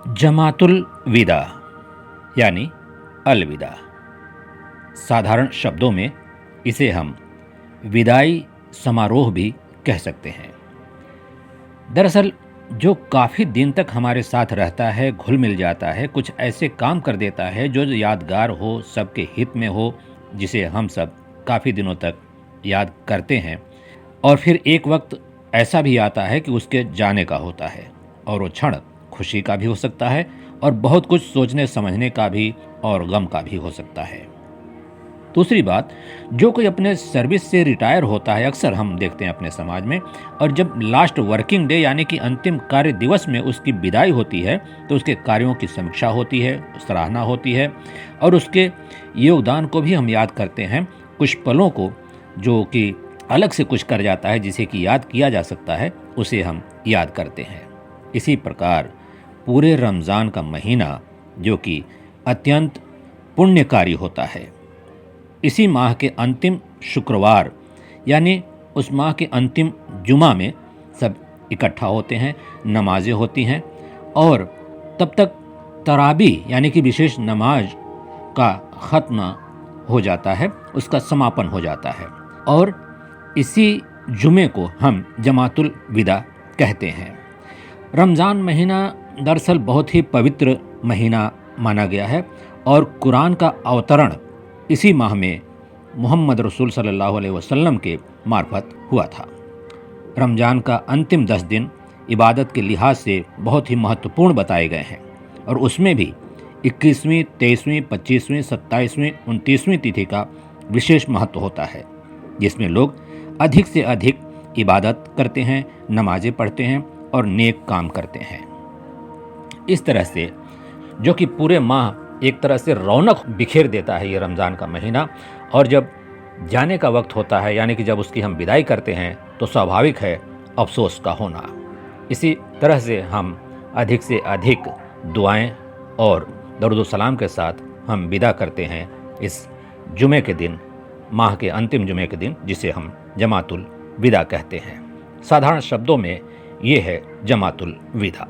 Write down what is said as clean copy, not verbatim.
जमातुल विदा यानी अलविदा। साधारण शब्दों में इसे हम विदाई समारोह भी कह सकते हैं। दरअसल जो काफ़ी दिन तक हमारे साथ रहता है, घुल मिल जाता है, कुछ ऐसे काम कर देता है जो यादगार हो, सबके हित में हो, जिसे हम सब काफ़ी दिनों तक याद करते हैं, और फिर एक वक्त ऐसा भी आता है कि उसके जाने का होता है, और वो क्षण खुशी का भी हो सकता है और बहुत कुछ सोचने समझने का भी और गम का भी हो सकता है। दूसरी बात, जो कोई अपने सर्विस से रिटायर होता है, अक्सर हम देखते हैं अपने समाज में, और जब लास्ट वर्किंग डे यानी कि अंतिम कार्य दिवस में उसकी विदाई होती है तो उसके कार्यों की समीक्षा होती है, सराहना होती है, और उसके योगदान को भी हम याद करते हैं। कुछ पलों को जो कि अलग से कुछ कर जाता है, जिसे कि याद किया जा सकता है, उसे हम याद करते हैं। इसी प्रकार पूरे रमज़ान का महीना जो कि अत्यंत पुण्यकारी होता है, इसी माह के अंतिम शुक्रवार यानी उस माह के अंतिम जुमा में सब इकट्ठा होते हैं, नमाजें होती हैं, और तब तक तराबी यानी कि विशेष नमाज का ख़त्म हो जाता है, उसका समापन हो जाता है, और इसी जुमे को हम जमातुल विदा कहते हैं। रमज़ान महीना दरअसल बहुत ही पवित्र महीना माना गया है, और कुरान का अवतरण इसी माह में मोहम्मद रसूल सल्लल्लाहु अलैहि वसल्लम के मार्फत हुआ था। रमज़ान का अंतिम 10 दिन इबादत के लिहाज से बहुत ही महत्वपूर्ण बताए गए हैं, और उसमें भी 21वीं, 23वीं, 25वीं, 27वीं, 29वीं तिथि का विशेष महत्व होता है, जिसमें लोग अधिक से अधिक इबादत करते हैं, नमाजें पढ़ते हैं और नेक काम करते हैं। इस तरह से जो कि पूरे माह एक तरह से रौनक बिखेर देता है ये रमज़ान का महीना, और जब जाने का वक्त होता है यानी कि जब उसकी हम विदाई करते हैं तो स्वाभाविक है अफसोस का होना। इसी तरह से हम अधिक से अधिक दुआएं और दरूद सलाम के साथ हम विदा करते हैं इस जुमे के दिन, माह के अंतिम जुमे के दिन, जिसे हम जमातुल विदा कहते हैं। साधारण शब्दों में ये है जमातुल विदा।